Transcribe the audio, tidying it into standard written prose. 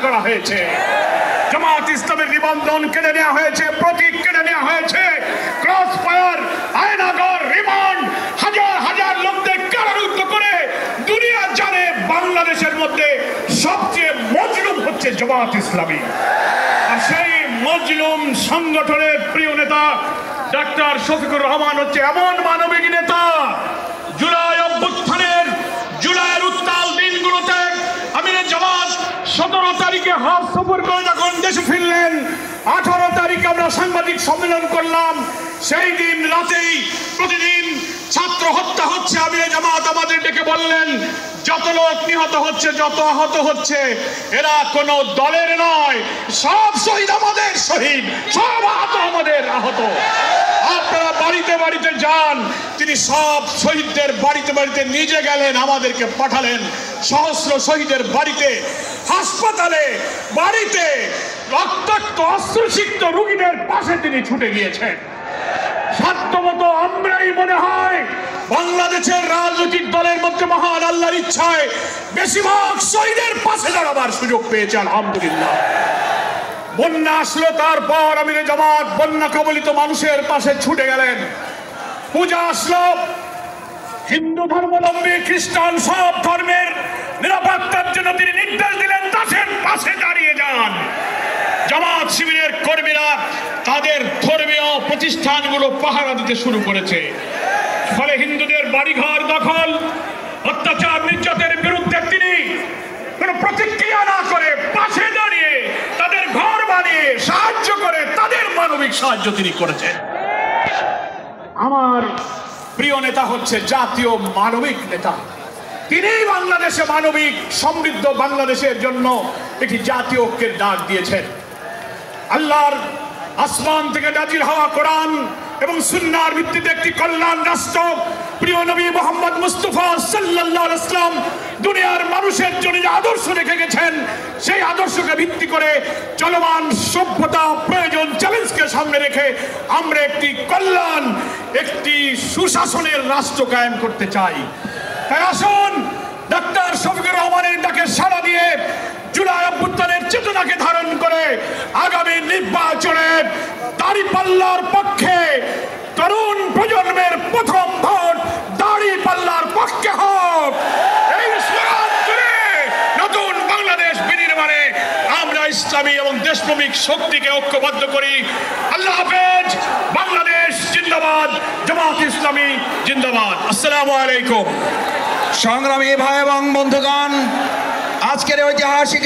করা হয়েছে। জামাত ইসলামের নিবন্ধন কেড়ে নেওয়া হয়েছে, প্রতীক কেড়ে নেওয়া হয়েছে, ক্রস ফায়ার, আয়নাগর, রিমান্ড, হাজার হাজার লোকদের কারারুদ্ধ করে দুনিয়া জানে বাংলাদেশের মধ্যে সবচেয়ে মজলুম হচ্ছে জামাত ইসলামী। আর সেই মজলুম সংগঠনের প্রিয় নেতা ডাক্তার শফিকুর রহমান হচ্ছে এমন মানবিক নেতা। জুলাইয়ের উত্তাল দিনগুলোতে আমিরে জামাত 17 তারিখে হজ সফর করে যখন দেশে ফিরলেন, 18 তারিখে আমরা সাংবাদিক সম্মেলন করলাম। সেই দিন রাতেই প্রতিদিন ছাত্র হত্যা হচ্ছে, আমিরে জামাত আমাদের ডেকে বললেন যত লোক নিহত হচ্ছে, যত আহত হচ্ছে, এরা কোন দলের নয়, সব শহীদ আমাদের শহীদ, সব আহত আমাদের আহত। আপনারা বাড়িতে বাড়িতে যান। তিনি সব শহীদদের বাড়িতে বাড়িতে নিজে গেলেন, আমাদেরকে পাঠালেন। সহস্র শহীদের বাড়িতে, হাসপাতালে, বাড়িতে রক্তাক্ত অস্ত্রসিক্ত রোগীদের পাশে তিনি ছুটে গিয়েছেন। সাধ্যমতো আমরাই মনে হয় বাংলাদেশের রাজনৈতিক দলের মধ্যে মহান আল্লাহর ইচ্ছায় বেশিরভাগ শহীদের পাশে দাঁড়াবার সুযোগ পেয়েছে, আলহামদুলিল্লাহ। বন্যা আসলো, তারপর আমিরে জামাত বন্যা কবলিত মানুষের পাশে ছুটে গেলেন। পূজা আসলো, হিন্দু ধর্মাবলম্বী, খ্রিস্টান, সব ধর্মের নিরাপত্তার জন্য তিনি নির্দেশ দিলেন তাদের পাশে দাঁড়িয়ে যান। জামাত শিবিরের কর্মীরা তাদের ধর্মীয় প্রতিষ্ঠানগুলো পাহারা দিতে শুরু করেছে। ফলে হিন্দুদের বাড়িঘর দখল, অত্যাচার, নির্যাতনের বিরুদ্ধে তিনি কোনো প্রতিক্রিয়া না করে পাশে দাঁড়িয়ে তাদের ঘর বানিয়ে সাহায্য করে তাদের মানবিক সাহায্য তিনি করেছেন। আমার প্রিয় নেতা হচ্ছে জাতীয় মানবিক নেতা। তিনি বাংলাদেশে মানবিক সমৃদ্ধ বাংলাদেশের জন্য একটি জাতীয় ঐক্যের ডাক দিয়েছেন। আল্লাহর আসমান থেকে নাজিল হওয়া কোরআন এবং সুন্নাহর ভিত্তিতে একটি কল্যাণ রাষ্ট্র প্রিয় নবী মুহাম্মদ মুস্তাফা সাল্লাল্লাহু আলাইহি ওয়াসাল্লাম দুনিয়ার মানুষের জন্য যে আদর্শ রেখে গেছেন, সেই আদর্শকে ভিত্তি করে চলমান সভ্যতা, প্রয়োজন, চ্যালেঞ্জকে সামনে রেখে আমরা একটি কল্যাণ, একটি সুশাসনের রাষ্ট্র কায়েম করতে চাই। তাই আসুন ডাক্তার শফিকুর রহমানের ডাকে সাড়া দিয়ে জুলাই অভ্যুত্থানের চেতনাকে ধারণ করে আগামী নির্বাচনে দাঁড়িপাল্লার পক্ষে তরুণ প্রজন্মের প্রথম ভোট দাঁড়িপাল্লার পক্ষে হোক। এই স্লোগান তুলে নতুন বাংলাদেশ বিনির্মাণে আমরা ইসলামী এবং দেশপ্রেমিক শক্তিকে ঐক্যবদ্ধ করি। আল্লাহ হাফেজ। বাংলাদেশ জিন্দাবাদ, জামাত ইসলামী জিন্দাবাদ। আসসালামু আলাইকুম। সংগ্রামী ভাই এবং বন্ধুগণ, আজকের ঐতিহাসিক